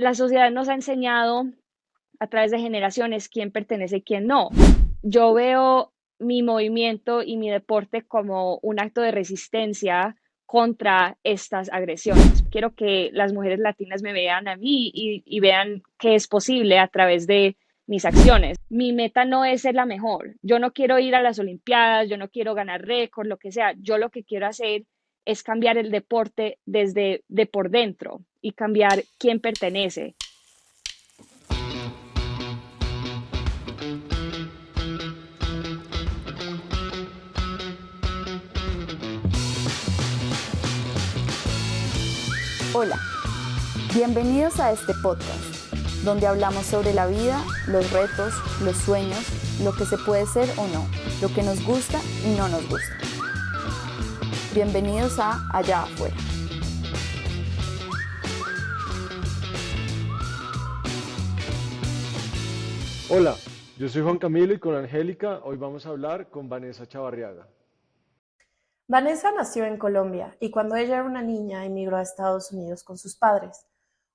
La sociedad nos ha enseñado a través de generaciones quién pertenece y quién no. Yo veo mi movimiento y mi deporte como un acto de resistencia contra estas agresiones. Quiero que las mujeres latinas me vean a mí y vean que es posible a través de mis acciones. Mi meta no es ser la mejor. Yo no quiero ir a las Olimpiadas, yo no quiero ganar récord, lo que sea. Yo lo que quiero hacer es cambiar el deporte desde de por dentro y cambiar quién pertenece. Hola, bienvenidos a este podcast, donde hablamos sobre la vida, los retos, los sueños, lo que se puede ser o no, lo que nos gusta y no nos gusta. Bienvenidos a Allá Afuera. Hola, yo soy Juan Camilo y con Angélica hoy vamos a hablar con Vanessa Chavarriaga. Vanessa nació en Colombia y cuando ella era una niña emigró a Estados Unidos con sus padres.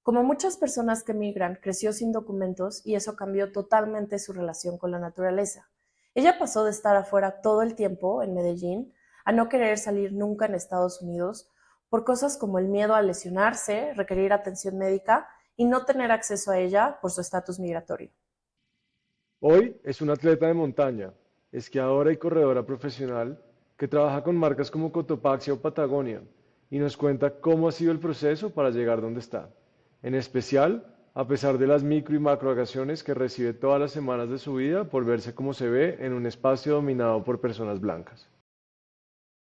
Como muchas personas que emigran, creció sin documentos y eso cambió totalmente su relación con la naturaleza. Ella pasó de estar afuera todo el tiempo en Medellín a no querer salir nunca en Estados Unidos por cosas como el miedo a lesionarse, requerir atención médica y no tener acceso a ella por su estatus migratorio. Hoy es una atleta de montaña, esquiadora y corredora profesional que trabaja con marcas como Cotopaxi o Patagonia y nos cuenta cómo ha sido el proceso para llegar donde está. En especial, a pesar de las micro y macroagresiones que recibe todas las semanas de su vida por verse como se ve en un espacio dominado por personas blancas.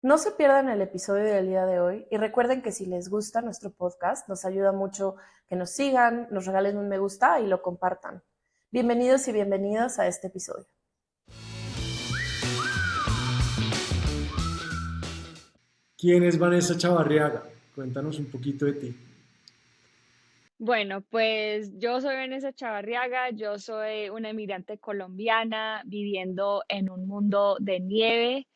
No se pierdan el episodio del día de hoy y recuerden que si les gusta nuestro podcast, nos ayuda mucho que nos sigan, nos regalen un me gusta y lo compartan. Bienvenidos y bienvenidas a este episodio. ¿Quién es Vanessa Chavarriaga? Cuéntanos un poquito de ti. Bueno, pues yo soy Vanessa Chavarriaga, yo soy una emigrante colombiana viviendo en un mundo de nieve.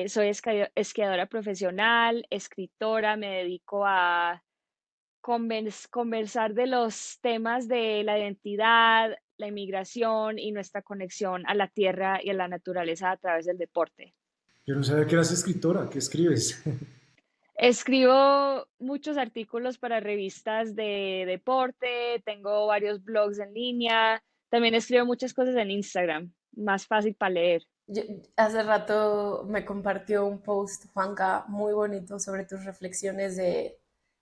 Soy esquiadora profesional, escritora, me dedico a conversar de los temas de la identidad, la inmigración y nuestra conexión a la tierra y a la naturaleza a través del deporte. Yo no sabía que eras escritora, ¿qué escribes? Escribo muchos artículos para revistas de deporte, tengo varios blogs en línea, también escribo muchas cosas en Instagram, más fácil para leer. Hace rato me compartió un post, Juanca, muy bonito sobre tus reflexiones de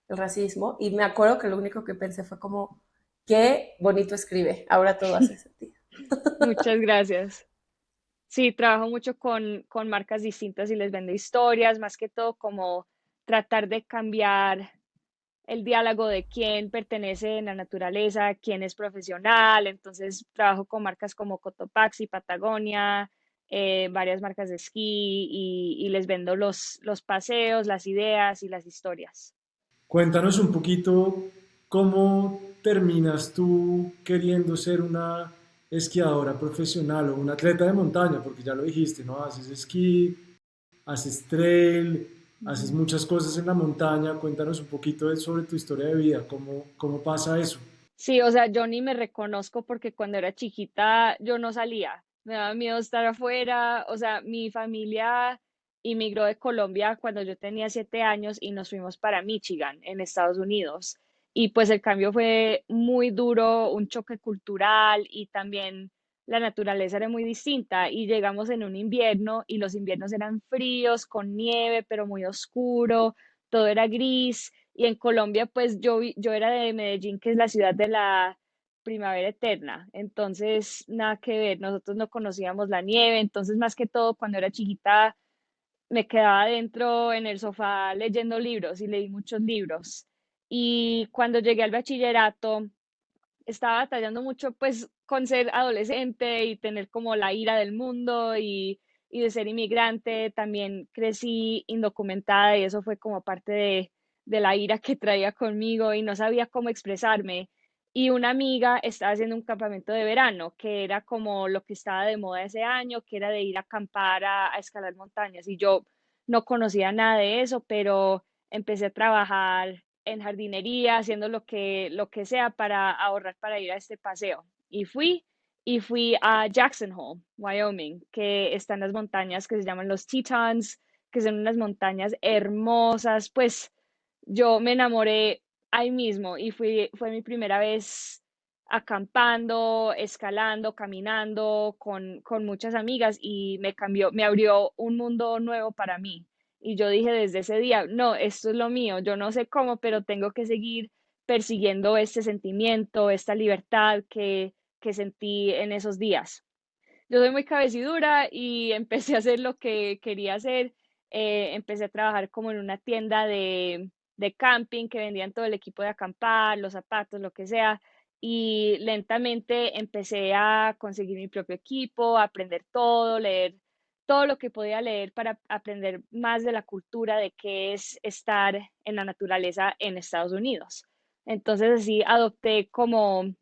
el racismo y me acuerdo que lo único que pensé fue como, qué bonito escribe, ahora todo hace sentido. Muchas gracias. Sí, trabajo mucho con marcas distintas y les vendo historias, más que todo como tratar de cambiar el diálogo de quién pertenece en la naturaleza, quién es profesional. Entonces, trabajo con marcas como Cotopaxi, Patagonia, varias marcas de esquí y les vendo los paseos, las ideas y las historias. Cuéntanos un poquito cómo terminas tú queriendo ser una esquiadora profesional o un atleta de montaña, porque ya lo dijiste, ¿no? Haces esquí, haces trail, haces Ujú. muchas cosas en la montaña. Cuéntanos un poquito sobre tu historia de vida, cómo pasa eso. Sí, o sea, yo ni me reconozco porque cuando era chiquita yo no salía, me daba miedo estar afuera, o sea, mi familia inmigró de Colombia cuando yo tenía 7 años y nos fuimos para Michigan, en Estados Unidos. Y pues el cambio fue muy duro, un choque cultural y también la naturaleza era muy distinta y llegamos en un invierno y los inviernos eran fríos, con nieve, pero muy oscuro, todo era gris. Y en Colombia, pues yo era de Medellín, que es la ciudad de la primavera eterna. Entonces, nada que ver, nosotros no conocíamos la nieve. Entonces, más que todo, cuando era chiquita, me quedaba dentro en el sofá leyendo libros y leí muchos libros. Y cuando llegué al bachillerato, estaba batallando mucho, pues, con ser adolescente y tener como la ira del mundo y de ser inmigrante. También crecí indocumentada y eso fue como parte de la ira que traía conmigo y no sabía cómo expresarme. Y una amiga estaba haciendo un campamento de verano, que era como lo que estaba de moda ese año, que era de ir a acampar a escalar montañas. Y yo no conocía nada de eso, pero empecé a trabajar en jardinería, haciendo lo que sea para ahorrar para ir a este paseo. Y fui a Jackson Hole, Wyoming, que están las montañas que se llaman los Tetons, que son unas montañas hermosas. Pues yo me enamoré ahí mismo y fue mi primera vez acampando, escalando, caminando con muchas amigas y me cambió, me abrió un mundo nuevo para mí. Y yo dije desde ese día, no, esto es lo mío, yo no sé cómo, pero tengo que seguir persiguiendo este sentimiento, esta libertad que sentí en esos días. Yo soy muy cabecidura y empecé a hacer lo que quería hacer. Empecé a trabajar como en una tienda de camping que vendían todo el equipo de acampar, los zapatos, lo que sea. Y lentamente empecé a conseguir mi propio equipo, a aprender todo, leer todo lo que podía leer para aprender más de la cultura de qué es estar en la naturaleza en Estados Unidos. Entonces así adopté como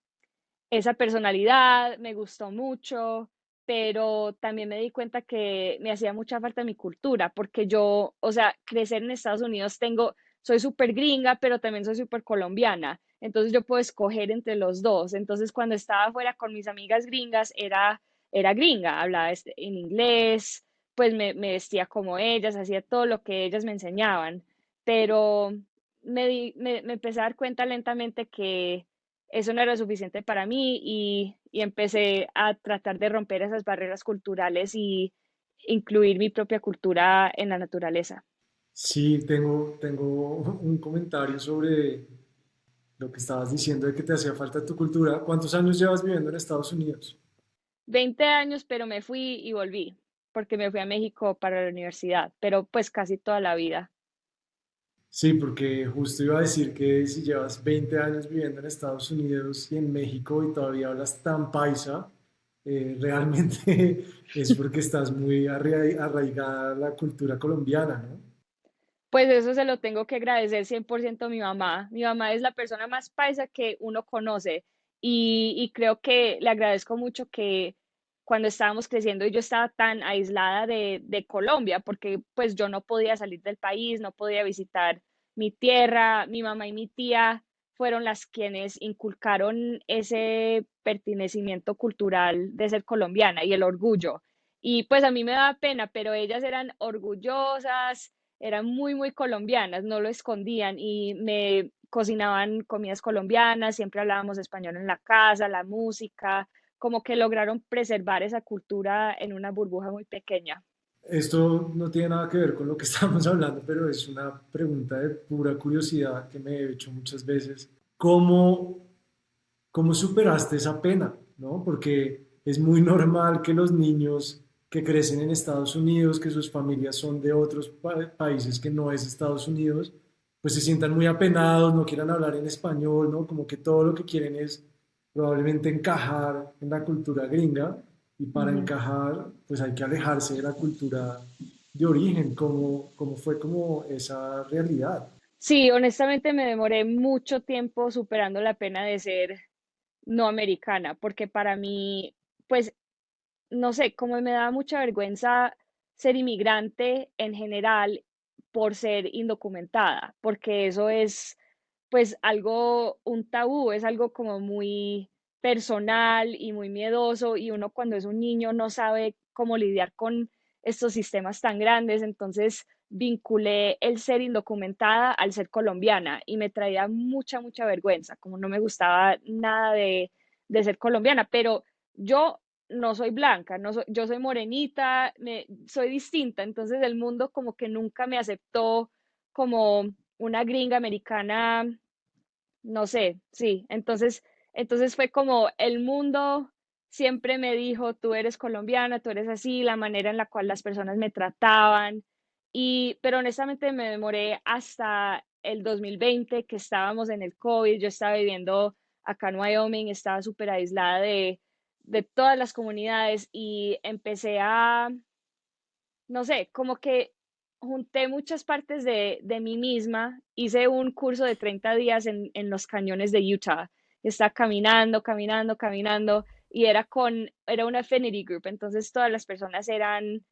esa personalidad, me gustó mucho, pero también me di cuenta que me hacía mucha falta mi cultura, porque yo, o sea, crecer en Estados Unidos soy súper gringa, pero también soy súper colombiana, entonces yo puedo escoger entre los dos. Entonces cuando estaba afuera con mis amigas gringas, era gringa, hablaba en inglés, pues me vestía como ellas, hacía todo lo que ellas me enseñaban, pero me empecé a dar cuenta lentamente que eso no era suficiente para mí y empecé a tratar de romper esas barreras culturales y incluir mi propia cultura en la naturaleza. Sí, tengo un comentario sobre lo que estabas diciendo de que te hacía falta tu cultura. ¿Cuántos años llevas viviendo en Estados Unidos? 20 años, pero me fui y volví, porque me fui a México para la universidad, pero pues casi toda la vida. Sí, porque justo iba a decir que si llevas 20 años viviendo en Estados Unidos y en México y todavía hablas tan paisa, realmente es porque estás muy arraigada a la cultura colombiana, ¿no? Pues eso se lo tengo que agradecer 100% a mi mamá. Mi mamá es la persona más paisa que uno conoce y creo que le agradezco mucho que cuando estábamos creciendo y yo estaba tan aislada de Colombia, porque pues yo no podía salir del país, no podía visitar mi tierra, mi mamá y mi tía fueron las quienes inculcaron ese pertenecimiento cultural de ser colombiana y el orgullo. Y pues a mí me daba pena, pero ellas eran orgullosas, eran muy, muy colombianas, no lo escondían y me cocinaban comidas colombianas, siempre hablábamos español en la casa, la música, como que lograron preservar esa cultura en una burbuja muy pequeña. Esto no tiene nada que ver con lo que estamos hablando, pero es una pregunta de pura curiosidad que me he hecho muchas veces. ¿Cómo, cómo superaste esa pena? ¿No? Porque es muy normal que los niños que crecen en Estados Unidos, que sus familias son de otros países que no es Estados Unidos, pues se sientan muy apenados, no quieran hablar en español, ¿no? Como que todo lo que quieren es probablemente encajar en la cultura gringa y para Ujú. encajar pues hay que alejarse de la cultura de origen, como fue como esa realidad. Sí, honestamente me demoré mucho tiempo superando la pena de ser no americana, porque para mí, pues, no sé, como me da mucha vergüenza ser inmigrante en general por ser indocumentada, porque eso es pues algo, un tabú, es algo como muy personal y muy miedoso y uno cuando es un niño no sabe cómo lidiar con estos sistemas tan grandes, entonces vinculé el ser indocumentada al ser colombiana y me traía mucha, mucha vergüenza, como no me gustaba nada de ser colombiana, pero yo no soy blanca, no soy, yo soy morenita, soy distinta, entonces el mundo como que nunca me aceptó como una gringa americana, no sé, sí. Entonces fue como el mundo siempre me dijo, tú eres colombiana, tú eres así, la manera en la cual las personas me trataban. Pero honestamente me demoré hasta el 2020 que estábamos en el COVID, yo estaba viviendo acá en Wyoming, estaba súper aislada de todas las comunidades y empecé a, no sé, como que junté muchas partes de mí misma, hice un curso de 30 días en los cañones de Utah, estaba caminando, caminando, caminando, y era una affinity group, entonces todas las personas eran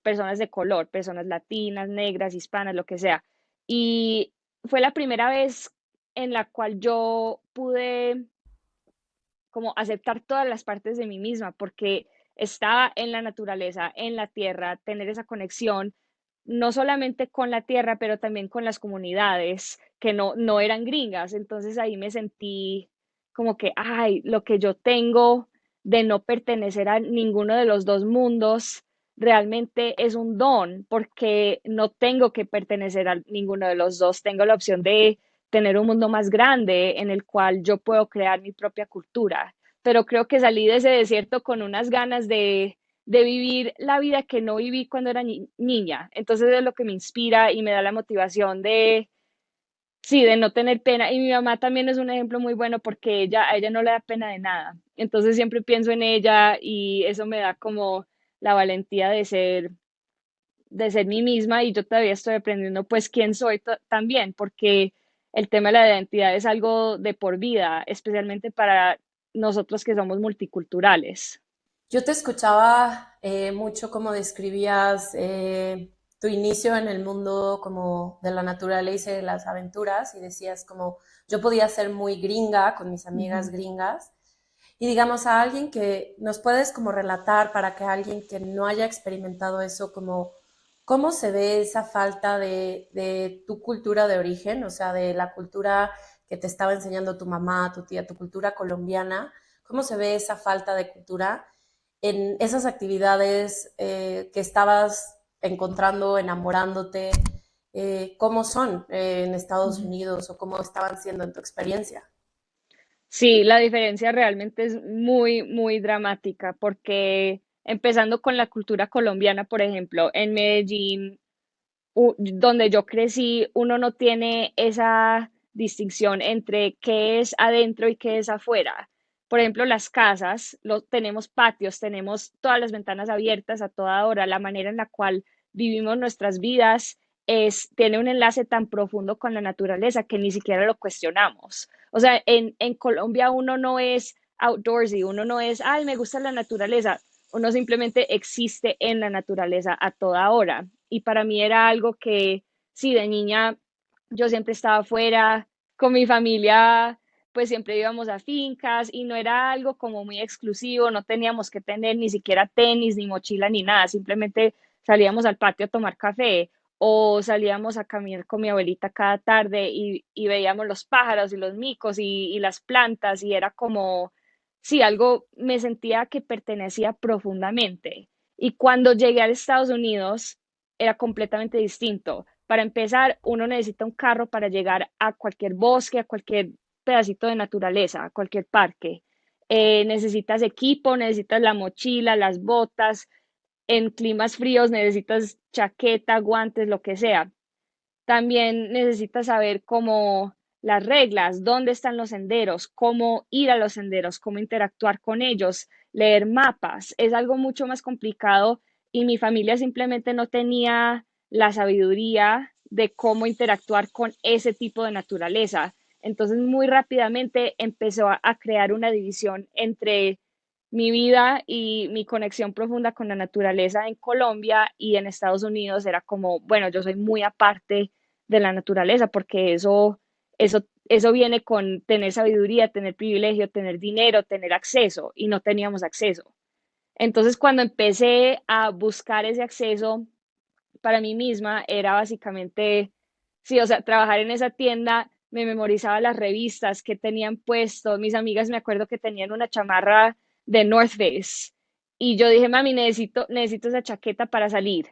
personas de color, personas latinas, negras, hispanas, lo que sea. Y fue la primera vez en la cual yo pude como aceptar todas las partes de mí misma, porque estaba en la naturaleza, en la tierra, tener esa conexión, no solamente con la tierra, pero también con las comunidades que no eran gringas. Entonces ahí me sentí como que, ay, lo que yo tengo de no pertenecer a ninguno de los dos mundos realmente es un don, porque no tengo que pertenecer a ninguno de los dos, tengo la opción de tener un mundo más grande en el cual yo puedo crear mi propia cultura. Pero creo que salí de ese desierto con unas ganas de vivir la vida que no viví cuando era niña. Entonces es lo que me inspira y me da la motivación de, sí, de no tener pena. Y mi mamá también es un ejemplo muy bueno porque a ella no le da pena de nada. Entonces siempre pienso en ella y eso me da como la valentía de ser mí misma, y yo todavía estoy aprendiendo pues quién soy también, porque el tema de la identidad es algo de por vida, especialmente para nosotros que somos multiculturales. Yo te escuchaba mucho como describías tu inicio en el mundo como de la naturaleza y de las aventuras y decías como yo podía ser muy gringa con mis amigas Ujú. gringas y digamos a alguien que nos puedes como relatar para que alguien que no haya experimentado eso como cómo se ve esa falta de tu cultura de origen, o sea, de la cultura que te estaba enseñando tu mamá, tu tía, tu cultura colombiana, cómo se ve esa falta de cultura en esas actividades que estabas encontrando, enamorándote, cómo son en Estados Ujú. Unidos o cómo estaban siendo en tu experiencia. Sí, la diferencia realmente es muy, muy dramática, porque empezando con la cultura colombiana, por ejemplo, en Medellín, donde yo crecí, uno no tiene esa distinción entre qué es adentro y qué es afuera. Por ejemplo, las casas, tenemos patios, tenemos todas las ventanas abiertas a toda hora. La manera en la cual vivimos nuestras vidas tiene un enlace tan profundo con la naturaleza que ni siquiera lo cuestionamos. O sea, en Colombia uno no es outdoorsy, uno no es, ay, me gusta la naturaleza. Uno simplemente existe en la naturaleza a toda hora. Y para mí era algo que, sí, de niña yo siempre estaba afuera con mi familia, pues siempre íbamos a fincas y no era algo como muy exclusivo, no teníamos que tener ni siquiera tenis, ni mochila, ni nada, simplemente salíamos al patio a tomar café o salíamos a caminar con mi abuelita cada tarde y veíamos los pájaros y los micos y las plantas, y era como, sí, algo, me sentía que pertenecía profundamente. Y cuando llegué a Estados Unidos era completamente distinto. Para empezar, uno necesita un carro para llegar a cualquier bosque, a cualquier pedacito de naturaleza, a cualquier parque. Necesitas equipo, necesitas la mochila, las botas. En climas fríos necesitas chaqueta, guantes, lo que sea. También necesitas saber cómo las reglas, dónde están los senderos, cómo ir a los senderos, cómo interactuar con ellos, leer mapas. Es algo mucho más complicado, y mi familia simplemente no tenía la sabiduría de cómo interactuar con ese tipo de naturaleza. Entonces, muy rápidamente empezó a crear una división entre mi vida y mi conexión profunda con la naturaleza en Colombia, y en Estados Unidos era como, bueno, yo soy muy aparte de la naturaleza, porque eso viene con tener sabiduría, tener privilegio, tener dinero, tener acceso, y no teníamos acceso. Entonces, cuando empecé a buscar ese acceso para mí misma, era básicamente, sí, o sea, trabajar en esa tienda, me memorizaba las revistas que tenían puesto. Mis amigas me acuerdo que tenían una chamarra de North Face, y yo dije, mami, necesito esa chaqueta para salir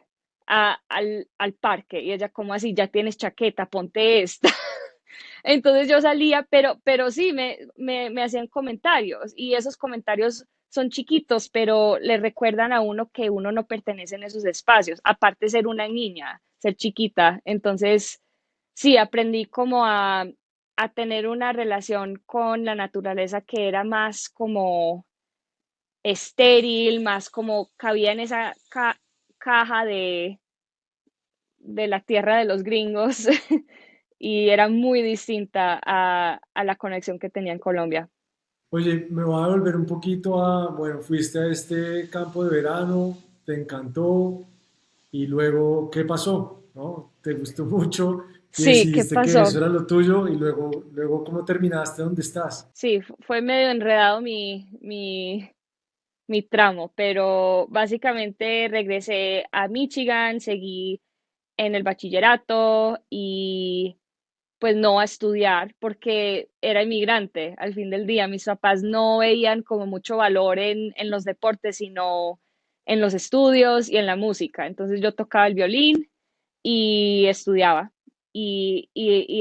al parque. Y ella, ¿cómo así? Ya tienes chaqueta, ponte esta. Entonces yo salía, pero sí, me hacían comentarios, y esos comentarios son chiquitos, pero le recuerdan a uno que uno no pertenece en esos espacios, aparte de ser una niña, ser chiquita. Entonces, sí, aprendí como a tener una relación con la naturaleza que era más como estéril, más como cabía en esa caja de la tierra de los gringos, y era muy distinta a la conexión que tenía en Colombia. Oye, me voy a volver un poquito a, bueno, fuiste a este campo de verano, te encantó y luego, ¿qué pasó? ¿No? ¿Te gustó mucho? y Sí, ¿qué decidiste que pasó? eso era lo tuyo y luego ¿cómo terminaste donde estás? Sí, fue medio enredado mi tramo, pero básicamente regresé a Michigan, seguí en el bachillerato y pues no a estudiar porque era inmigrante al fin del día. Mis papás no veían como mucho valor en los deportes, sino en los estudios y en la música. Entonces yo tocaba el violín y estudiaba. Y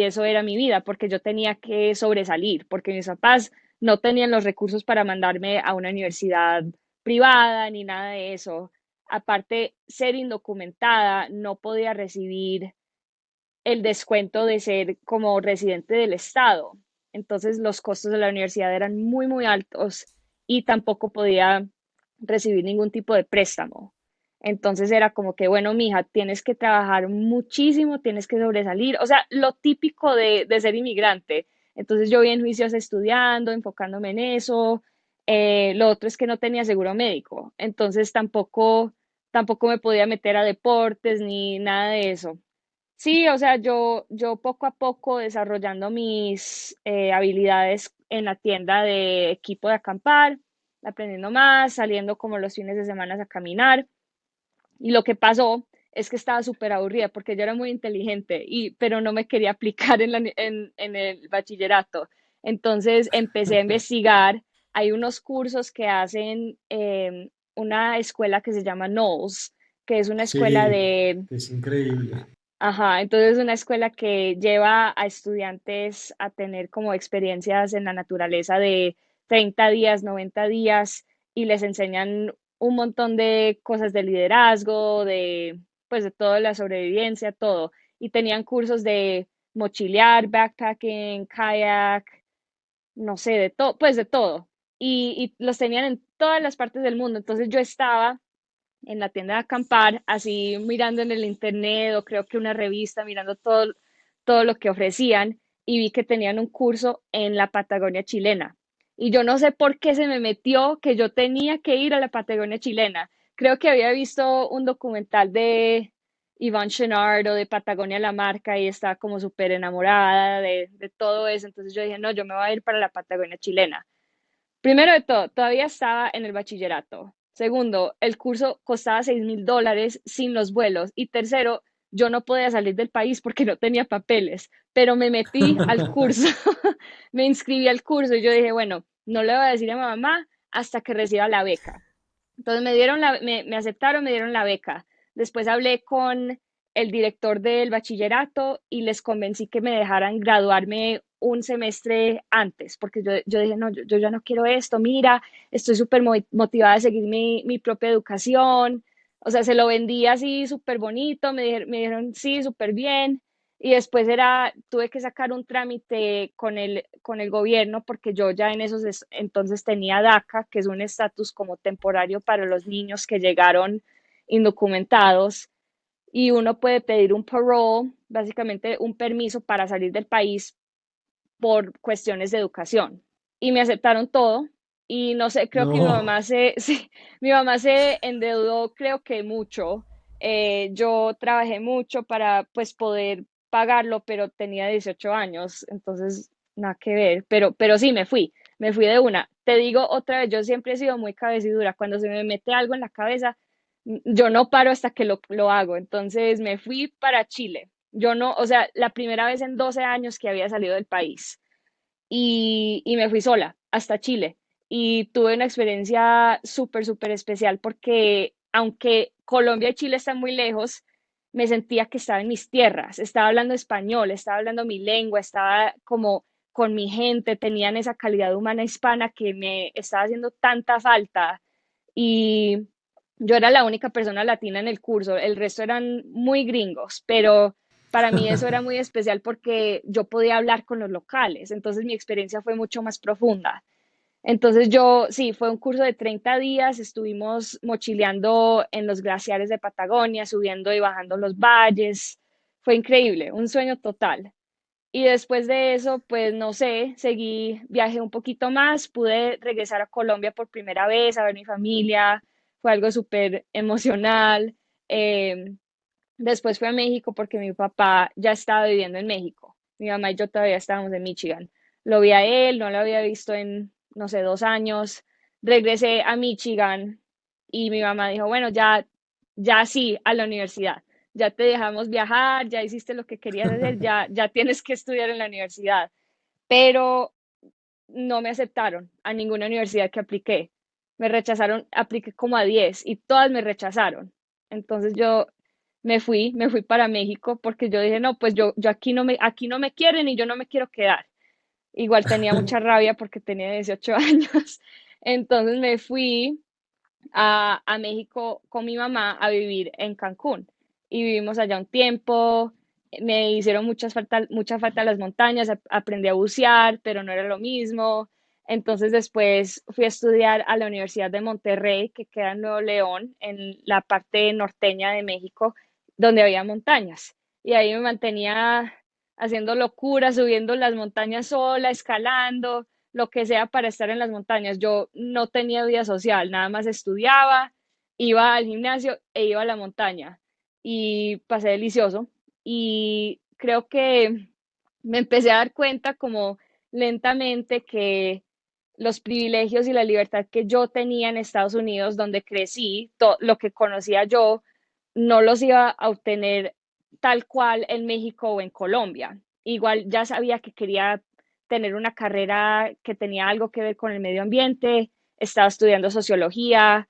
eso era mi vida, porque yo tenía que sobresalir, porque mis papás no tenían los recursos para mandarme a una universidad privada ni nada de eso. Aparte, ser indocumentada, no podía recibir el descuento de ser como residente del estado. Entonces los costos de la universidad eran muy, muy altos y tampoco podía recibir ningún tipo de préstamo. Entonces era como que, bueno, mija, tienes que trabajar muchísimo, tienes que sobresalir, o sea, lo típico de ser inmigrante. Entonces yo bien juicios estudiando, enfocándome en eso. Lo otro es que no tenía seguro médico, entonces tampoco me podía meter a deportes ni nada de eso. Sí, o sea, yo poco a poco desarrollando mis habilidades en la tienda de equipo de acampar, aprendiendo más, saliendo como los fines de semana a caminar. Y lo que pasó es que estaba súper aburrida porque yo era muy inteligente, pero no me quería aplicar en el bachillerato. Entonces empecé a investigar. Hay unos cursos que hacen una escuela que se llama Knowles, que es una escuela Sí, de. es increíble. Ajá, entonces es una escuela que lleva a estudiantes a tener como experiencias en la naturaleza de 30 días, 90 días y les enseñan un montón de cosas de liderazgo, pues de toda la sobrevivencia, todo. Y tenían cursos de mochilear, backpacking, kayak, no sé, de todo, pues de todo. Y los tenían en todas las partes del mundo. Entonces yo estaba en la tienda de acampar, así mirando en el internet o creo que una revista, mirando todo lo que ofrecían y vi que tenían un curso en la Patagonia chilena. Y yo no sé por qué se me metió que yo tenía que ir a la Patagonia chilena. Creo que había visto un documental de Yvon Chouinard o de Patagonia la marca y estaba como súper enamorada de todo eso. Entonces yo dije, no, yo me voy a ir para la Patagonia chilena. Primero de todo, todavía estaba en el bachillerato. Segundo, el curso costaba $6,000 sin los vuelos. Y tercero, yo no podía salir del país porque no tenía papeles, pero me metí al curso, me inscribí al curso y yo dije, bueno, no le voy a decir a mi mamá hasta que reciba la beca. Entonces me aceptaron, me dieron la beca. Después hablé con el director del bachillerato y les convencí que me dejaran graduarme un semestre antes, porque yo dije, no, yo ya no quiero esto, mira, estoy súper motivada a seguir mi propia educación. O sea, se lo vendí así súper bonito, me dijeron, sí, súper bien. Y después tuve que sacar un trámite con el gobierno porque yo ya en esos entonces tenía DACA, que es un estatus como temporario para los niños que llegaron indocumentados y uno puede pedir un parole, básicamente un permiso para salir del país por cuestiones de educación. Y me aceptaron todo y no sé, creo que mi No. mamá sí, mi mamá se endeudó, creo que mucho. Yo trabajé mucho para pues poder pagarlo, pero tenía 18 años, entonces nada que ver, pero sí me fui de una. Te digo otra vez, yo siempre he sido muy cabecidura, cuando se me mete algo en la cabeza, yo no paro hasta que lo hago, entonces me fui para Chile. Yo no, o sea, la primera vez en 12 años que había salido del país y me fui sola hasta Chile y tuve una experiencia súper, súper especial porque aunque Colombia y Chile están muy lejos, me sentía que estaba en mis tierras, estaba hablando español, estaba hablando mi lengua, estaba como con mi gente, tenían esa calidad humana hispana que me estaba haciendo tanta falta y yo era la única persona latina en el curso, el resto eran muy gringos, pero para mí eso era muy especial porque yo podía hablar con los locales, entonces mi experiencia fue mucho más profunda. Entonces sí, fue un curso de 30 días, estuvimos mochileando en los glaciares de Patagonia, subiendo y bajando los valles, fue increíble, un sueño total. Y después de eso, pues no sé, viajé un poquito más, pude regresar a Colombia por primera vez, a ver mi familia, fue algo súper emocional. Después fui a México porque mi papá ya estaba viviendo en México. Mi mamá y yo todavía estábamos en Michigan. Lo vi a él, no lo había visto en, no sé, 2 años. Regresé a Michigan y mi mamá dijo, bueno, ya, ya sí, a la universidad. Ya te dejamos viajar, ya hiciste lo que querías hacer, ya, ya tienes que estudiar en la universidad. Pero no me aceptaron a ninguna universidad que apliqué. Me rechazaron, apliqué como a 10 y todas me rechazaron. Entonces yo me fui para México porque yo dije, no, pues yo aquí no me quieren y yo no me quiero quedar. Igual tenía mucha rabia porque tenía 18 años. Entonces me fui a México con mi mamá a vivir en Cancún y vivimos allá un tiempo. Me hicieron mucha falta las montañas, aprendí a bucear, pero no era lo mismo. Entonces después fui a estudiar a la Universidad de Monterrey, que queda en Nuevo León, en la parte norteña de México, donde había montañas. Y ahí me mantenía haciendo locuras, subiendo las montañas sola, escalando lo que sea para estar en las montañas. Yo no tenía vida social, nada más estudiaba, iba al gimnasio e iba a la montaña y pasé delicioso. Y creo que me empecé a dar cuenta como lentamente que los privilegios y la libertad que yo tenía en Estados Unidos, donde crecí, lo que conocía yo, no los iba a obtener tal cual en México o en Colombia. Igual ya sabía que quería tener una carrera que tenía algo que ver con el medio ambiente, estaba estudiando sociología,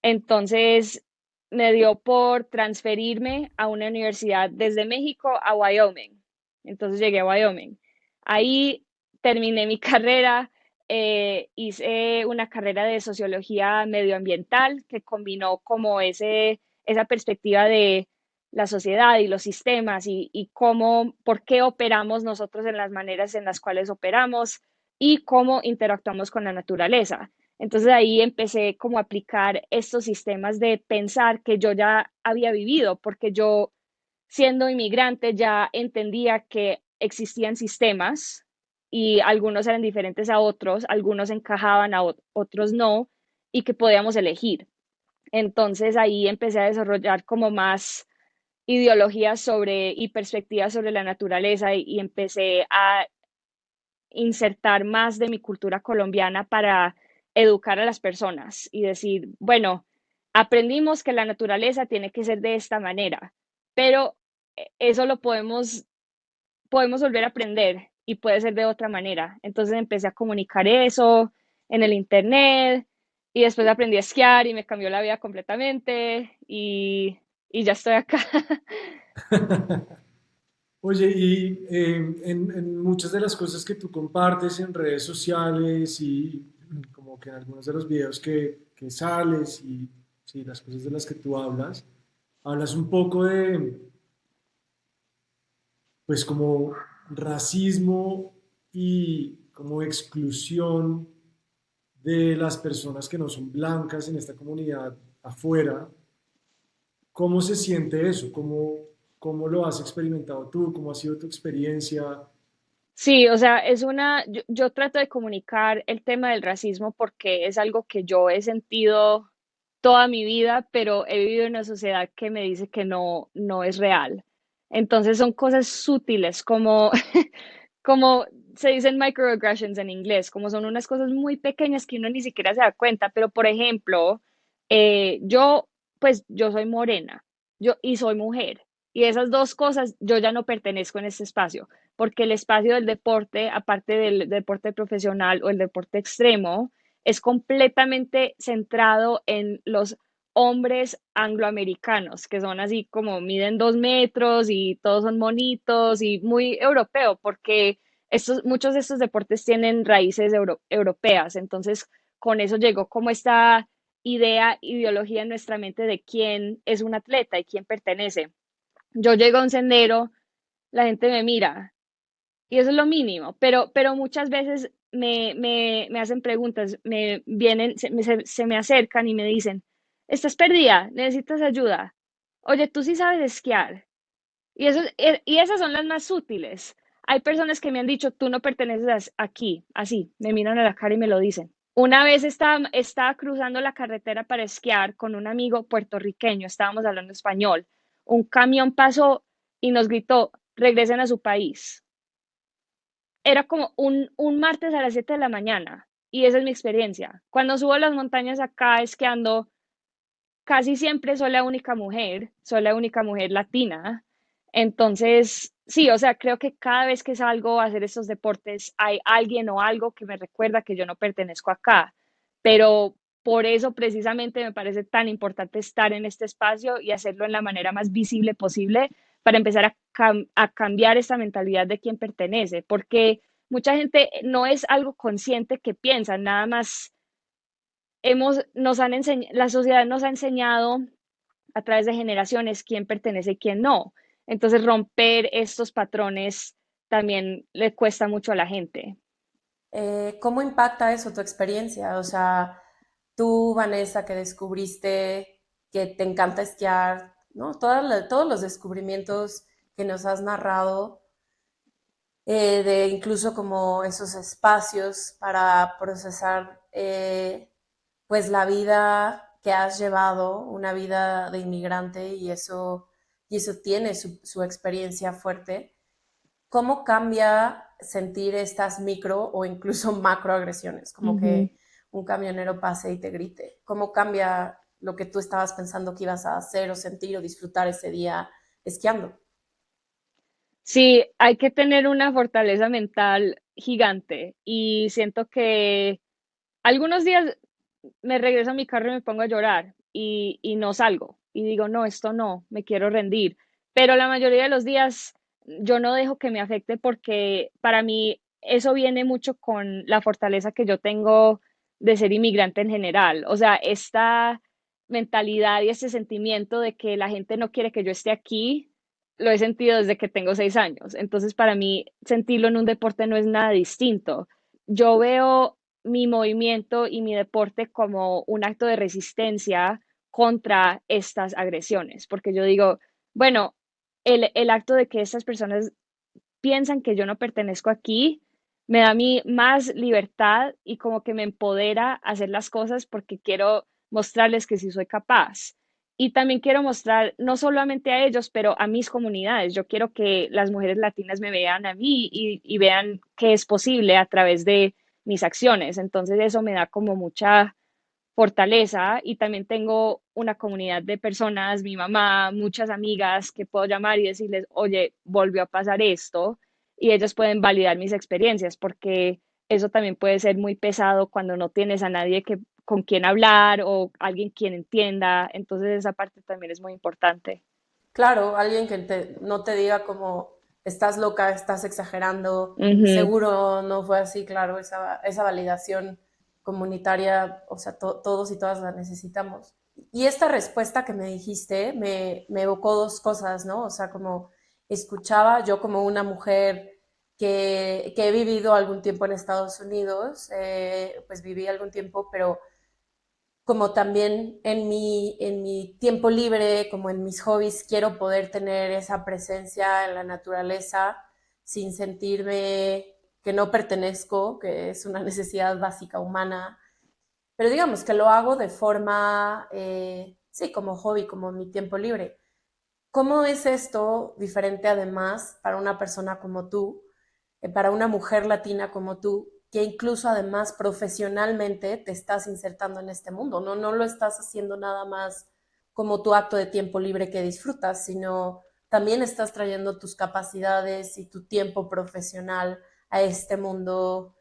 entonces me dio por transferirme a una universidad desde México a Wyoming. Entonces llegué a Wyoming. Ahí terminé mi carrera, hice una carrera de sociología medioambiental que combinó como esa perspectiva de la sociedad y los sistemas y cómo, por qué operamos nosotros en las maneras en las cuales operamos y cómo interactuamos con la naturaleza. Entonces ahí empecé como a aplicar estos sistemas de pensar que yo ya había vivido, porque yo siendo inmigrante ya entendía que existían sistemas y algunos eran diferentes a otros, algunos encajaban a otros no, y que podíamos elegir. Entonces ahí empecé a desarrollar como más ideologías sobre y perspectivas sobre la naturaleza y empecé a insertar más de mi cultura colombiana para educar a las personas y decir, bueno, aprendimos que la naturaleza tiene que ser de esta manera, pero eso lo podemos volver a aprender y puede ser de otra manera. Entonces empecé a comunicar eso en el internet y después aprendí a esquiar y me cambió la vida completamente y ya estoy acá. Oye, y en muchas de las cosas que tú compartes en redes sociales y como que en algunos de los videos que sales y sí, las cosas de las que tú hablas, hablas un poco de, pues como racismo y como exclusión de las personas que no son blancas en esta comunidad afuera. ¿Cómo se siente eso? ¿Cómo lo has experimentado tú? ¿Cómo ha sido tu experiencia? Sí, o sea, yo trato de comunicar el tema del racismo porque es algo que yo he sentido toda mi vida, pero he vivido en una sociedad que me dice que no, no es real. Entonces son cosas sutiles, como, como se dicen microaggressions en inglés, como son unas cosas muy pequeñas que uno ni siquiera se da cuenta. Pero, por ejemplo, yo soy morena, y soy mujer. Y esas dos cosas, yo ya no pertenezco en este espacio porque el espacio del deporte, aparte del deporte profesional o el deporte extremo, es completamente centrado en los hombres angloamericanos, que son así como miden 2 metros y todos son monitos y muy europeo, porque muchos de estos deportes tienen raíces europeas. Entonces, con eso llegó como esta ideología en nuestra mente de quién es un atleta y quién pertenece. Yo llego a un sendero, la gente me mira, y eso es lo mínimo, pero muchas veces me hacen preguntas, me vienen, se me acercan y me dicen, estás perdida, necesitas ayuda. Oye, tú sí sabes esquiar. Y esas son las más útiles. Hay personas que me han dicho, tú no perteneces aquí, así, me miran a la cara y me lo dicen. Una vez estaba cruzando la carretera para esquiar con un amigo puertorriqueño, estábamos hablando español. un camión pasó y nos gritó, regresen a su país. Era como un martes a las 7 de la mañana y esa es mi experiencia. Cuando subo las montañas acá esquiando, casi siempre soy la única mujer latina. Entonces, sí, o sea, creo que cada vez que salgo a hacer estos deportes hay alguien o algo que me recuerda que yo no pertenezco acá. Pero por eso precisamente me parece tan importante estar en este espacio y hacerlo en la manera más visible posible para empezar a cambiar esta mentalidad de quién pertenece, porque mucha gente no es algo consciente que piensa, nada más la sociedad nos ha enseñado a través de generaciones quién pertenece y quién no. Entonces, romper estos patrones también le cuesta mucho a la gente. ¿Cómo impacta eso tu experiencia? O sea, tú, Vanessa, que descubriste que te encanta esquiar, ¿no? Todos los descubrimientos que nos has narrado, de incluso como esos espacios para procesar, pues la vida que has llevado, una vida de inmigrante, y eso tiene su experiencia fuerte. ¿Cómo cambia sentir estas micro o incluso macroagresiones? Como Ujú. que un camionero pase y te grite. ¿Cómo cambia lo que tú estabas pensando que ibas a hacer o sentir o disfrutar ese día esquiando? Sí, hay que tener una fortaleza mental gigante y siento que algunos días me regreso a mi carro y me pongo a llorar y no salgo y digo, no, esto no, me quiero rendir. Pero la mayoría de los días yo no dejo que me afecte porque para mí eso viene mucho con la fortaleza que yo tengo de ser inmigrante en general. O sea, esta mentalidad y este sentimiento de que la gente no quiere que yo esté aquí, lo he sentido desde que tengo 6 años. Entonces, para mí, sentirlo en un deporte no es nada distinto. Yo veo mi movimiento y mi deporte como un acto de resistencia contra estas agresiones, porque yo digo, bueno, el acto de que estas personas piensan que yo no pertenezco aquí me da a mí más libertad y como que me empodera a hacer las cosas porque quiero mostrarles que sí soy capaz. Y también quiero mostrar no solamente a ellos, pero a mis comunidades. Yo quiero que las mujeres latinas me vean a mí y vean que es posible a través de mis acciones. Entonces eso me da como mucha fortaleza y también tengo una comunidad de personas, mi mamá, muchas amigas que puedo llamar y decirles, oye, volvió a pasar esto y ellos pueden validar mis experiencias porque eso también puede ser muy pesado cuando no tienes a nadie con quien hablar o alguien quien entienda, entonces esa parte también es muy importante. Claro, alguien que no te diga como estás loca, estás exagerando, Ujú. seguro no fue así, claro, esa validación comunitaria, o sea, todos y todas la necesitamos. Y esta respuesta que me dijiste me evocó dos cosas, ¿no? O sea, como escuchaba yo como una mujer que he vivido algún tiempo en Estados Unidos, pues viví algún tiempo, pero como también en mi tiempo libre, como en mis hobbies, quiero poder tener esa presencia en la naturaleza sin sentirme que no pertenezco, que es una necesidad básica humana, pero digamos que lo hago de forma, sí, como hobby, como en mi tiempo libre. ¿Cómo es esto diferente además para una persona como tú, para una mujer latina como tú, que incluso además profesionalmente te estás insertando en este mundo? No, no lo estás haciendo nada más como tu acto de tiempo libre que disfrutas, sino también estás trayendo tus capacidades y tu tiempo profesional a este mundo,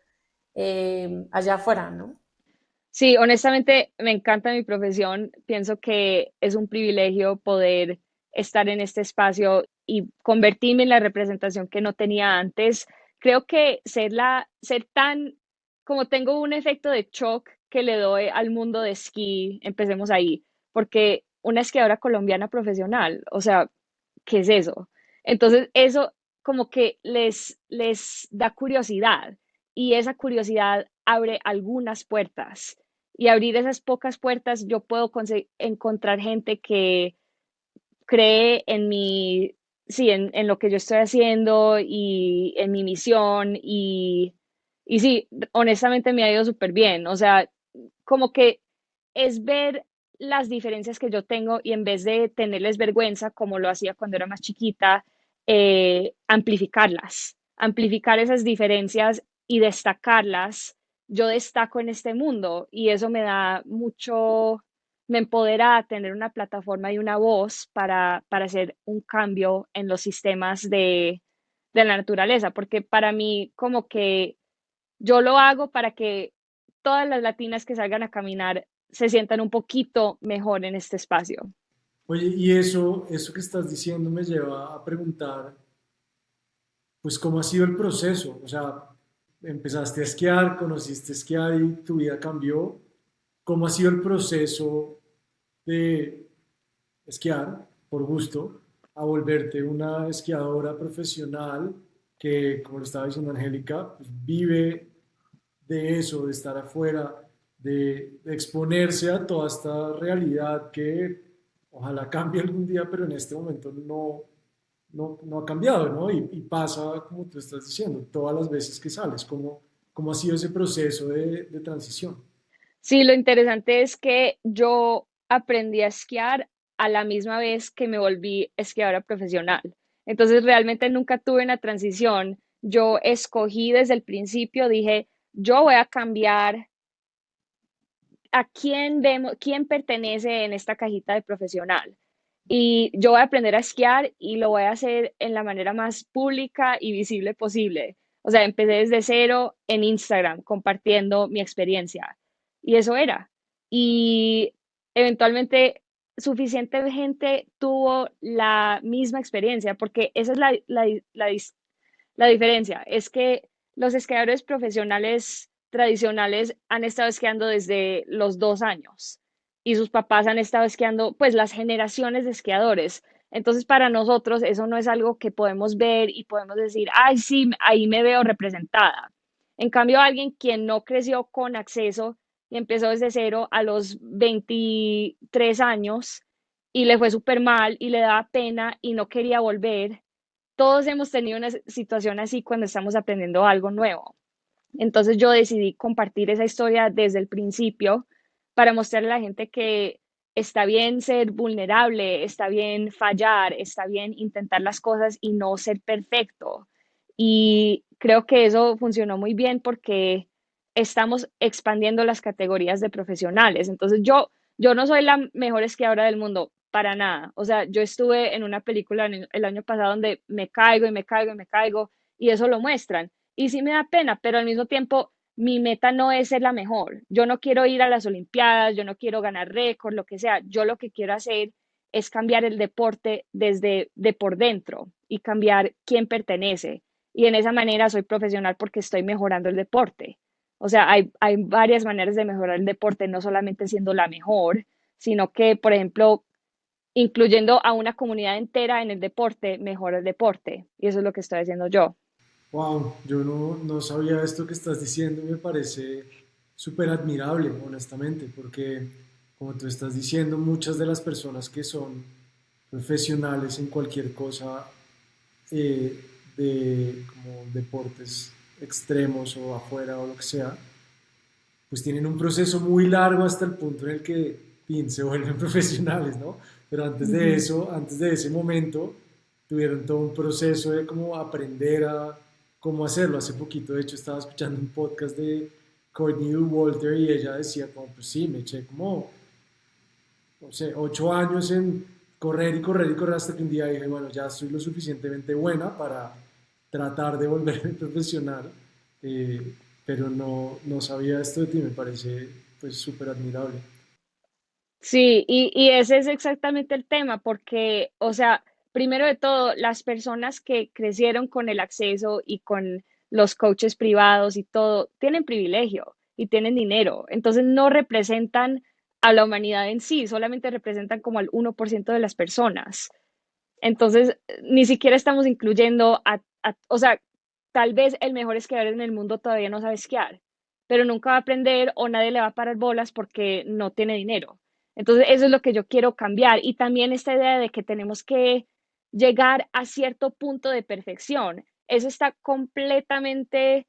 allá afuera, ¿no? Sí, honestamente me encanta mi profesión. Pienso que es un privilegio poder estar en este espacio y convertirme en la representación que no tenía antes. Creo que ser tan, como tengo un efecto de shock que le doy al mundo de esquí, empecemos ahí, porque una esquiadora colombiana profesional, o sea, ¿qué es eso? Entonces, eso como que les da curiosidad y esa curiosidad abre algunas puertas y abrir esas pocas puertas yo puedo encontrar gente que cree en mi, sí, en lo que yo estoy haciendo y en mi misión y sí, honestamente me ha ido súper bien. O sea, como que es ver las diferencias que yo tengo y en vez de tenerles vergüenza, como lo hacía cuando era más chiquita, amplificarlas, amplificar esas diferencias y destacarlas. Yo destaco en este mundo y eso me da mucho, me empodera a tener una plataforma y una voz para hacer un cambio en los sistemas de la naturaleza, porque para mí como que yo lo hago para que todas las latinas que salgan a caminar se sientan un poquito mejor en este espacio. Oye, y eso que estás diciendo me lleva a preguntar, pues, ¿cómo ha sido el proceso? O sea, empezaste a esquiar, conociste esquiar y tu vida cambió. ¿Cómo ha sido el proceso de esquiar por gusto a volverte una esquiadora profesional que, como lo estaba diciendo Angélica, pues vive de eso, de estar afuera, de exponerse a toda esta realidad que ojalá cambie algún día, pero en este momento no ha cambiado, ¿no? Y pasa, como tú estás diciendo, todas las veces que sales, ¿cómo ha sido ese proceso de transición? Sí, lo interesante es que yo aprendí a esquiar a la misma vez que me volví esquiadora profesional. Entonces, realmente nunca tuve una transición. Yo escogí desde el principio, dije, yo voy a cambiar a quién vemos, quién pertenece en esta cajita de profesional. Y yo voy a aprender a esquiar y lo voy a hacer en la manera más pública y visible posible. O sea, empecé desde cero en Instagram compartiendo mi experiencia. Y eso era. Y eventualmente suficiente gente tuvo la misma experiencia, porque esa es la diferencia. Es que los esquiadores profesionales tradicionales han estado esquiando desde los 2 años y sus papás han estado esquiando, pues las generaciones de esquiadores. Entonces, para nosotros eso no es algo que podemos ver y podemos decir, ay, sí, ahí me veo representada. En cambio, alguien quien no creció con acceso y empezó desde cero a los 23 años y le fue súper mal y le daba pena y no quería volver, todos hemos tenido una situación así cuando estamos aprendiendo algo nuevo. Entonces yo decidí compartir esa historia desde el principio para mostrarle a la gente que está bien ser vulnerable, está bien fallar, está bien intentar las cosas y no ser perfecto. Y creo que eso funcionó muy bien porque estamos expandiendo las categorías de profesionales. Entonces yo no soy la mejor esquiadora del mundo, para nada. O sea, yo estuve en una película el año pasado donde me caigo y me caigo y me caigo y eso lo muestran. Y sí me da pena, pero al mismo tiempo mi meta no es ser la mejor. Yo no quiero ir a las Olimpiadas, yo no quiero ganar récord, lo que sea. Yo lo que quiero hacer es cambiar el deporte desde de por dentro y cambiar quién pertenece. Y en esa manera soy profesional porque estoy mejorando el deporte. O sea, hay varias maneras de mejorar el deporte, no solamente siendo la mejor, sino que, por ejemplo, incluyendo a una comunidad entera en el deporte, mejora el deporte. Y eso es lo que estoy haciendo yo. Wow, yo no sabía esto que estás diciendo y me parece súper admirable, honestamente, porque como tú estás diciendo, muchas de las personas que son profesionales en cualquier cosa eh, de como deportes extremos o afuera o lo que sea, pues tienen un proceso muy largo hasta el punto en el que fin, se vuelven profesionales, ¿no? Pero antes de Ujú. eso, antes de ese momento, tuvieron todo un proceso de cómo aprender a cómo hacerlo. Hace poquito, de hecho, estaba escuchando un podcast de Courtney Walter y ella decía como, pues sí, me eché como, no sé, 8 años en correr y correr y correr hasta que un día dije, bueno, ya soy lo suficientemente buena para tratar de volverme profesional, eh, pero no sabía esto de ti, me parece pues súper admirable. Sí, y ese es exactamente el tema, porque, o sea, primero de todo, las personas que crecieron con el acceso y con los coaches privados y todo, tienen privilegio y tienen dinero. Entonces no representan a la humanidad en sí, solamente representan como al 1% de las personas. Entonces, ni siquiera estamos incluyendo o sea, tal vez el mejor esquiador en el mundo todavía no sabe esquiar, pero nunca va a aprender o nadie le va a parar bolas porque no tiene dinero. Entonces, eso es lo que yo quiero cambiar. Y también esta idea de que tenemos que llegar a cierto punto de perfección. Eso está completamente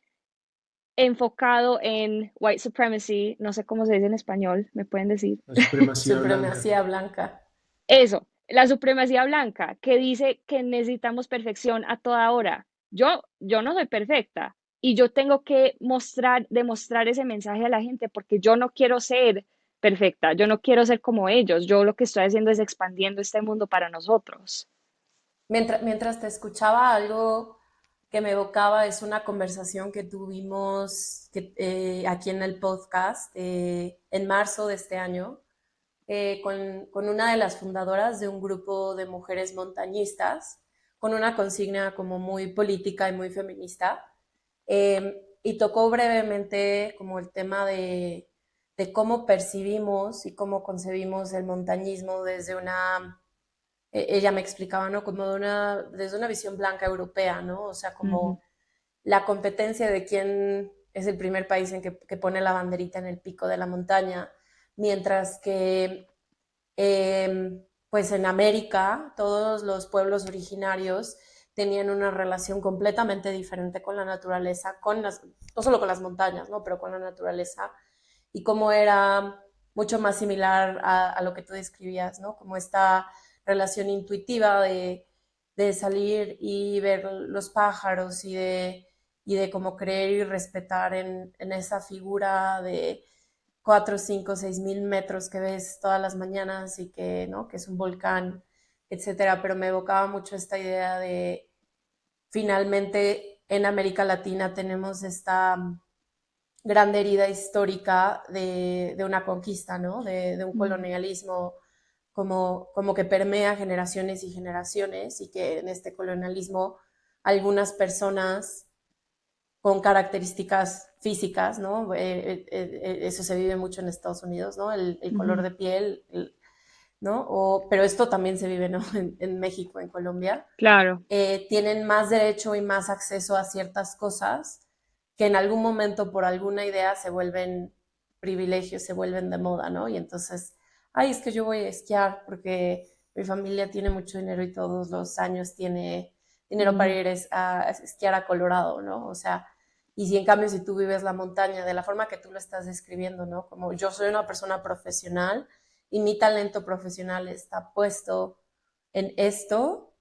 enfocado en white supremacy, no sé cómo se dice en español, ¿me pueden decir? La supremacía blanca. Supremacía blanca. Eso, la supremacía blanca, que dice que necesitamos perfección a toda hora. Yo no soy perfecta y yo tengo que demostrar ese mensaje a la gente porque yo no quiero ser perfecta, yo no quiero ser como ellos. Yo lo que estoy haciendo es expandiendo este mundo para nosotros. Mientras te escuchaba, algo que me evocaba es una conversación que tuvimos aquí en el podcast en marzo de este año con una de las fundadoras de un grupo de mujeres montañistas, con una consigna como muy política y muy feminista. Y tocó brevemente como el tema de cómo percibimos y cómo concebimos el montañismo desde una ella me explicaba, ¿no? Como desde una visión blanca europea, ¿no? O sea, Ujú. como la competencia de quién es el primer país en que pone la banderita en el pico de la montaña, mientras que, pues en América, todos los pueblos originarios tenían una relación completamente diferente con la naturaleza, no solo con las montañas, ¿no? Pero con la naturaleza, y cómo era mucho más similar a lo que tú describías, ¿no? Como esta relación intuitiva de salir y ver los pájaros y de como creer y respetar en esa figura de 4, 5, 6 mil metros que ves todas las mañanas y que, ¿no? Que es un volcán, etcétera. Pero me evocaba mucho esta idea de finalmente en América Latina tenemos esta grande herida histórica de una conquista, ¿no? De un Mm. colonialismo como que permea generaciones y generaciones y que en este colonialismo algunas personas con características físicas, ¿no? Eso se vive mucho en Estados Unidos, ¿no? El color Ujú. de piel, ¿no? Pero esto también se vive, ¿no? En México, en Colombia, Claro. tienen más derecho y más acceso a ciertas cosas que en algún momento por alguna idea se vuelven privilegios, se vuelven de moda, ¿no? Y entonces, ay, es que yo voy a esquiar porque mi familia tiene mucho dinero y todos los años tiene dinero para Ujú. ir a esquiar a Colorado, ¿no? O sea, y si en cambio si tú vives la montaña de la forma que tú lo estás describiendo, ¿no? Como yo soy una persona profesional y mi talento profesional está puesto en esto,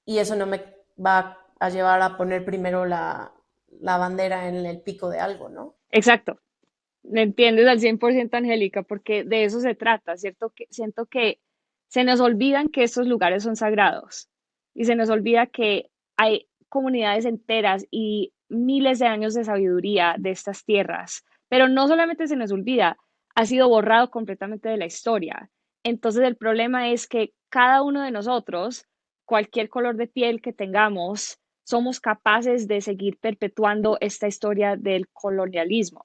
y eso no me va a llevar a poner primero la bandera en el pico de algo, ¿no? Exacto. Me entiendes al 100%, Angélica, porque de eso se trata, ¿cierto? Siento que se nos olvidan que estos lugares son sagrados y se nos olvida que hay comunidades enteras y miles de años de sabiduría de estas tierras, pero no solamente se nos olvida, ha sido borrado completamente de la historia. Entonces el problema es que cada uno de nosotros, cualquier color de piel que tengamos, somos capaces de seguir perpetuando esta historia del colonialismo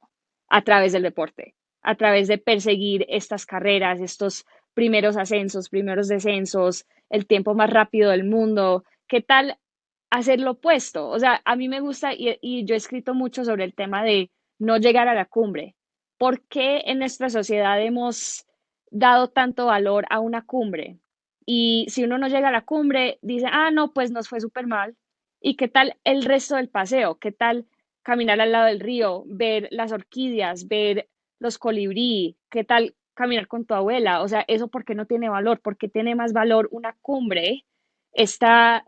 a través del deporte, a través de perseguir estas carreras, estos primeros ascensos, primeros descensos, el tiempo más rápido del mundo. ¿Qué tal hacer lo opuesto? O sea, a mí me gusta y yo he escrito mucho sobre el tema de no llegar a la cumbre. ¿Por qué en nuestra sociedad hemos dado tanto valor a una cumbre? Y si uno no llega a la cumbre, dice, ah, no, pues nos fue súper mal. ¿Y qué tal el resto del paseo? ¿Qué tal caminar al lado del río, ver las orquídeas, ver los colibrí? ¿Qué tal caminar con tu abuela? O sea, eso por qué no tiene valor, porque tiene más valor una cumbre, esta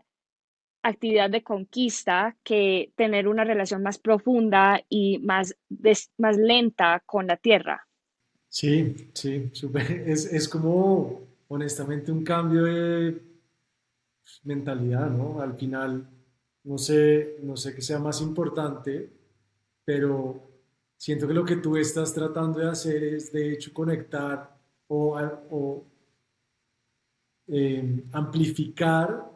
actividad de conquista, que tener una relación más profunda y más lenta con la tierra. Sí, sí, súper. Es como, honestamente, un cambio de mentalidad, ¿no? Al final, no sé qué sea más importante, pero siento que lo que tú estás tratando de hacer es, de hecho, conectar o amplificar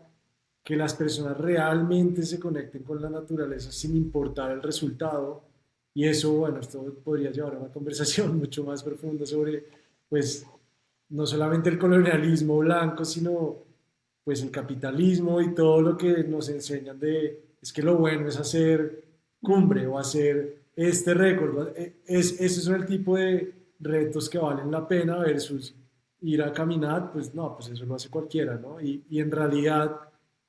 que las personas realmente se conecten con la naturaleza sin importar el resultado. Y eso, bueno, esto podría llevar a una conversación mucho más profunda sobre, pues, no solamente el colonialismo blanco, sino pues el capitalismo y todo lo que nos enseñan de, es que lo bueno es hacer cumbre Ujú. o hacer este récord. Ese son el tipo de retos que valen la pena versus ir a caminar, pues no, pues eso lo hace cualquiera, ¿no? Y en realidad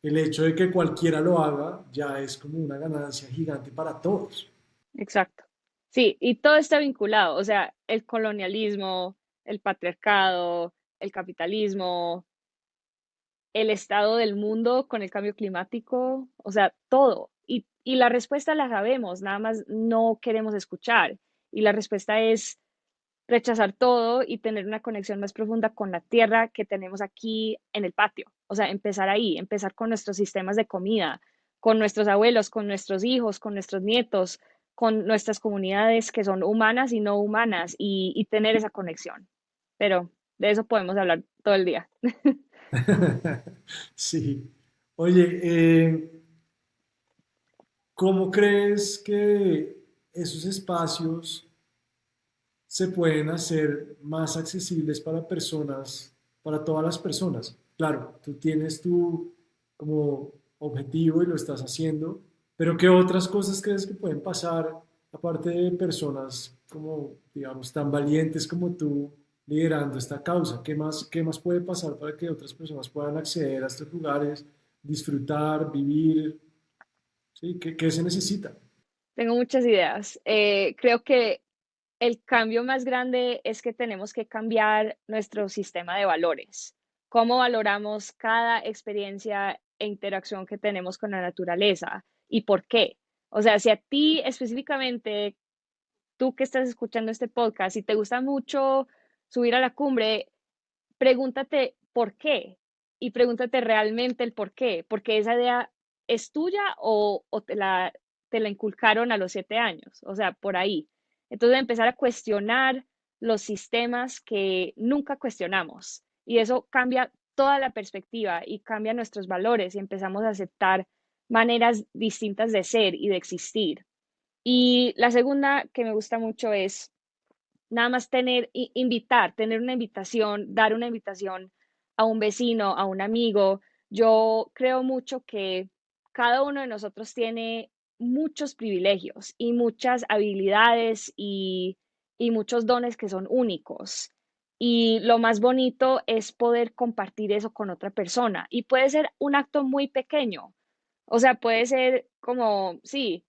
el hecho de que cualquiera lo haga ya es como una ganancia gigante para todos. Exacto. Sí, y todo está vinculado, o sea, el colonialismo, el patriarcado, el capitalismo, el estado del mundo con el cambio climático, o sea, todo. Y la respuesta la sabemos, nada más no queremos escuchar. Y la respuesta es rechazar todo y tener una conexión más profunda con la tierra que tenemos aquí en el patio. O sea, empezar ahí, empezar con nuestros sistemas de comida, con nuestros abuelos, con nuestros hijos, con nuestros nietos, con nuestras comunidades que son humanas y no humanas y tener esa conexión. Pero de eso podemos hablar todo el día. Sí. Oye, ¿cómo crees que esos espacios se pueden hacer más accesibles para personas, para todas las personas? Claro, tú tienes tu como objetivo y lo estás haciendo, pero ¿qué otras cosas crees que pueden pasar aparte de personas como, digamos, tan valientes como tú liderando esta causa? Qué más puede pasar para que otras personas puedan acceder a estos lugares, disfrutar, vivir? ¿Sí? ¿Qué se necesita? Tengo muchas ideas. Creo que el cambio más grande es que tenemos que cambiar nuestro sistema de valores. ¿Cómo valoramos cada experiencia e interacción que tenemos con la naturaleza y por qué? O sea, si a ti específicamente, tú que estás escuchando este podcast, si te gusta mucho subir a la cumbre, pregúntate por qué y pregúntate realmente el por qué, porque esa idea es tuya o te la inculcaron a los 7 años, o sea, por ahí. Entonces empezar a cuestionar los sistemas que nunca cuestionamos y eso cambia toda la perspectiva y cambia nuestros valores y empezamos a aceptar maneras distintas de ser y de existir. Y la segunda que me gusta mucho es nada más tener una invitación, dar una invitación a un vecino, a un amigo. Yo creo mucho que cada uno de nosotros tiene muchos privilegios y muchas habilidades y muchos dones que son únicos. Y lo más bonito es poder compartir eso con otra persona. Y puede ser un acto muy pequeño. O sea, puede ser como, sí,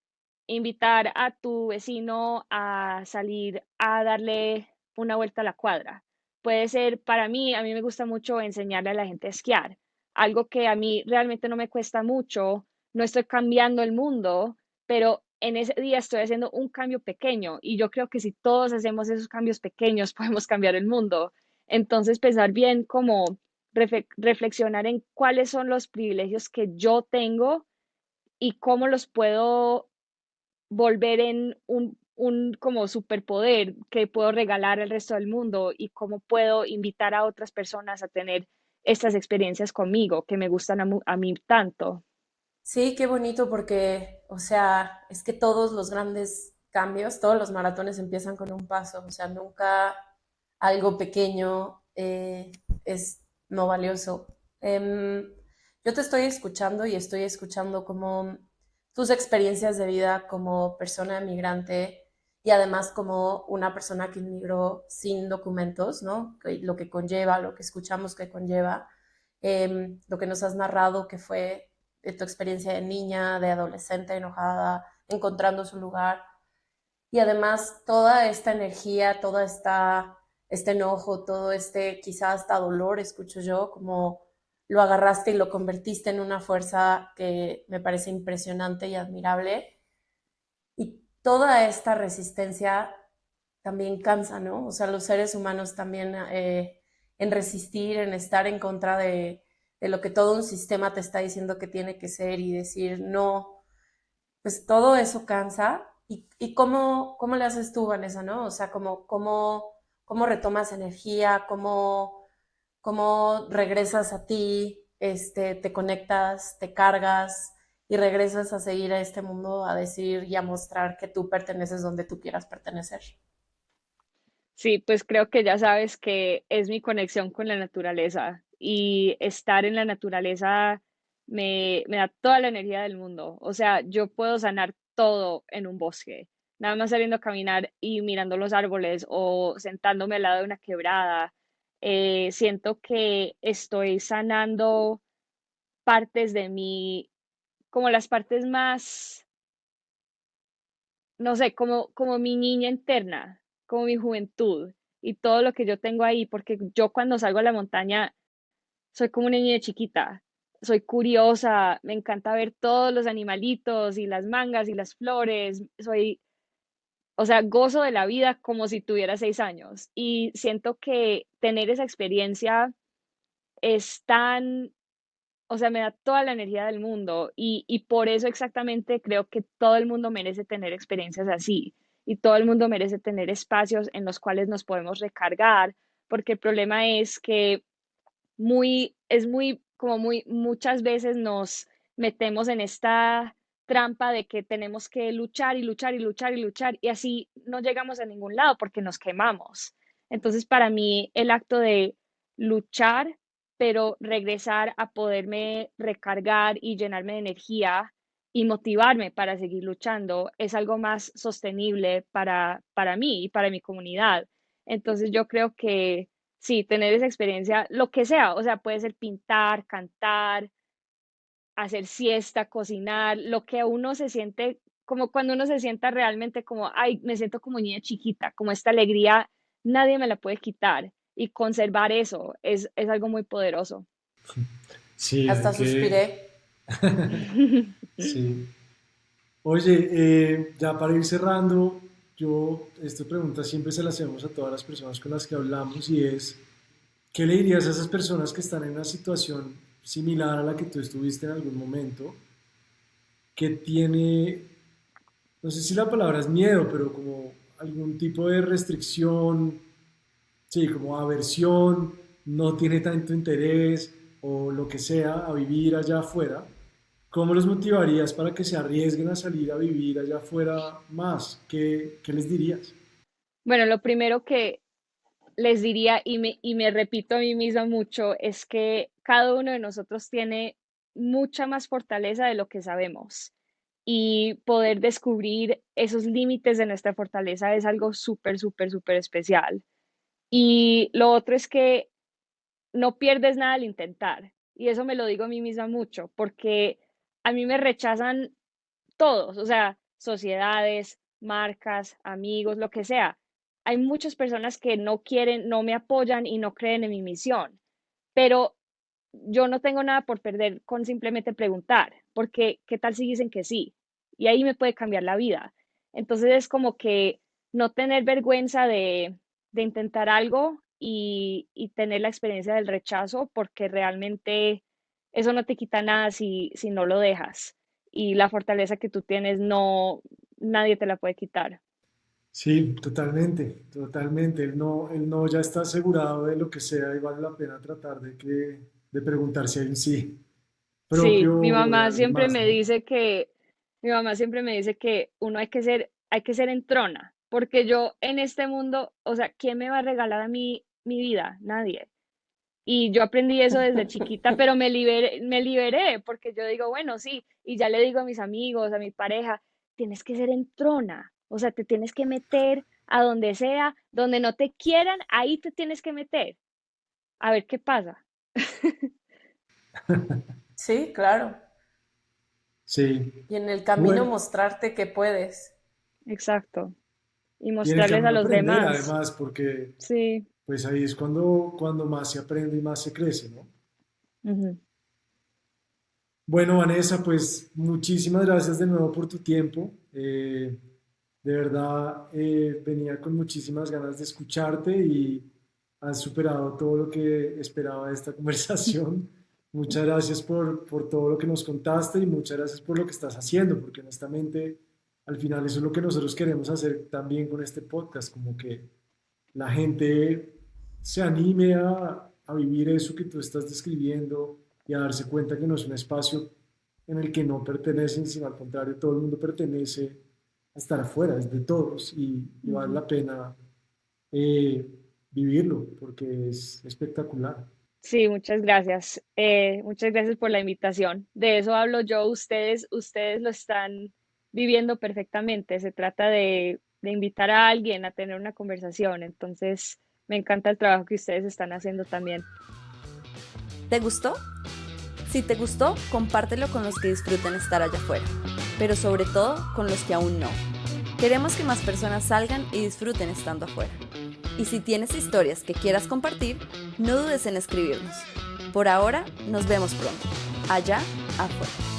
invitar a tu vecino a salir a darle una vuelta a la cuadra. Puede ser, para mí, a mí me gusta mucho enseñarle a la gente a esquiar, algo que a mí realmente no me cuesta mucho, no estoy cambiando el mundo, pero en ese día estoy haciendo un cambio pequeño y yo creo que si todos hacemos esos cambios pequeños podemos cambiar el mundo. Entonces, pensar bien como reflexionar en cuáles son los privilegios que yo tengo y cómo los puedo volver en un como superpoder que puedo regalar al resto del mundo y cómo puedo invitar a otras personas a tener estas experiencias conmigo que me gustan a mí tanto. Sí, qué bonito porque, o sea, es que todos los grandes cambios, todos los maratones empiezan con un paso, o sea, nunca algo pequeño es no valioso. Yo te estoy escuchando y estoy escuchando como tus experiencias de vida como persona migrante y además como una persona que inmigró sin documentos, ¿no? Lo que conlleva, lo que escuchamos que conlleva, lo que nos has narrado que fue de tu experiencia de niña, de adolescente enojada, encontrando su lugar. Y además toda esta energía, este enojo, todo este quizás hasta dolor, escucho yo, como lo agarraste y lo convertiste en una fuerza que me parece impresionante y admirable. Y toda esta resistencia también cansa, ¿no? O sea, los seres humanos también en resistir, en estar en contra de lo que todo un sistema te está diciendo que tiene que ser y decir no, pues todo eso cansa. ¿Y cómo le haces tú, Vanessa, no? O sea, cómo retomas energía, cómo regresas a ti, te conectas, te cargas y regresas a seguir a este mundo, a decir y a mostrar que tú perteneces donde tú quieras pertenecer. Sí, pues creo que ya sabes que es mi conexión con la naturaleza y estar en la naturaleza me da toda la energía del mundo. O sea, yo puedo sanar todo en un bosque, nada más saliendo a caminar y mirando los árboles o sentándome al lado de una quebrada. Siento que estoy sanando partes de mí, como las partes más no sé, como mi niña interna, como mi juventud y todo lo que yo tengo ahí, porque yo cuando salgo a la montaña soy como una niña chiquita, soy curiosa, me encanta ver todos los animalitos y las mangas y las flores, o sea, gozo de la vida como si tuviera 6 años y siento que tener esa experiencia es tan, o sea, me da toda la energía del mundo y por eso exactamente creo que todo el mundo merece tener experiencias así y todo el mundo merece tener espacios en los cuales nos podemos recargar, porque el problema es que como muchas veces nos metemos en esta trampa de que tenemos que luchar y luchar y luchar y luchar y así no llegamos a ningún lado porque nos quemamos. Entonces, para mí, el acto de luchar, pero regresar a poderme recargar y llenarme de energía y motivarme para seguir luchando es algo más sostenible para mí y para mi comunidad. Entonces, yo creo que sí, tener esa experiencia, lo que sea, o sea, puede ser pintar, cantar, hacer siesta, cocinar, lo que uno se siente, como cuando uno se sienta realmente como, ay, me siento como niña chiquita, como esta alegría, nadie me la puede quitar. Y conservar eso es algo muy poderoso. Sí, hay Hasta que... suspiré. Sí. Oye, ya para ir cerrando, yo esta pregunta siempre se la hacemos a todas las personas con las que hablamos y es, ¿qué le dirías a esas personas que están en una situación similar a la que tú estuviste en algún momento, que tiene, no sé si la palabra es miedo, pero como algún tipo de restricción, sí, como aversión, no tiene tanto interés o lo que sea a vivir allá afuera? ¿Cómo los motivarías para que se arriesguen a salir a vivir allá afuera más? ¿Qué les dirías? Bueno, lo primero que les diría y me repito a mí misma mucho es que cada uno de nosotros tiene mucha más fortaleza de lo que sabemos y poder descubrir esos límites de nuestra fortaleza es algo súper, súper, súper especial. Y lo otro es que no pierdes nada al intentar. Y eso me lo digo a mí misma mucho, porque a mí me rechazan todos, o sea, sociedades, marcas, amigos, lo que sea. Hay muchas personas que no quieren, no me apoyan y no creen en mi misión, pero yo no tengo nada por perder con simplemente preguntar, porque ¿qué tal si dicen que sí? Y ahí me puede cambiar la vida. Entonces es como que no tener vergüenza de intentar algo y tener la experiencia del rechazo, porque realmente eso no te quita nada si no lo dejas. Y la fortaleza que tú tienes, no, nadie te la puede quitar. Sí, totalmente, totalmente. El no ya está asegurado de lo que sea y vale la pena tratar de preguntar si hay un sí Sí, propio o de alguien más, ¿no? mi mamá siempre me dice que uno hay que ser entrona, porque yo en este mundo, o sea, ¿quién me va a regalar a mí mi vida? Nadie. Y yo aprendí eso desde chiquita, pero me liberé, porque yo digo, bueno, sí, y ya le digo a mis amigos, a mi pareja, tienes que ser entrona, o sea, te tienes que meter a donde sea, donde no te quieran, ahí te tienes que meter, a ver qué pasa. Sí, claro. Sí. Y en el camino Bueno, mostrarte que puedes. Exacto. Y y en el mostrarles a camino los aprender demás. además, porque Sí. pues ahí es cuando más se aprende y más se crece, ¿no? Ujú. Bueno, Vanessa, pues muchísimas gracias de nuevo por tu tiempo. De verdad, venía con muchísimas ganas de escucharte y has superado todo lo que esperaba de esta conversación. Muchas gracias por todo lo que nos contaste y muchas gracias por lo que estás haciendo, porque honestamente, al final eso es lo que nosotros queremos hacer también con este podcast, como que la gente se anime a vivir eso que tú estás describiendo y a darse cuenta que no es un espacio en el que no pertenecen, sino al contrario, todo el mundo pertenece a estar afuera, es de todos y vale Ujú. la pena eh, vivirlo porque es espectacular. Sí, muchas gracias. Muchas gracias por la invitación. De eso hablo yo. Ustedes lo están viviendo perfectamente. Se trata de invitar a alguien a tener una conversación. Entonces, me encanta el trabajo que ustedes están haciendo también. ¿Te gustó? Si te gustó, compártelo con los que disfruten estar allá afuera, pero sobre todo con los que aún no. Queremos que más personas salgan y disfruten estando afuera. Y si tienes historias que quieras compartir, no dudes en escribirnos. Por ahora, nos vemos pronto. Allá, afuera.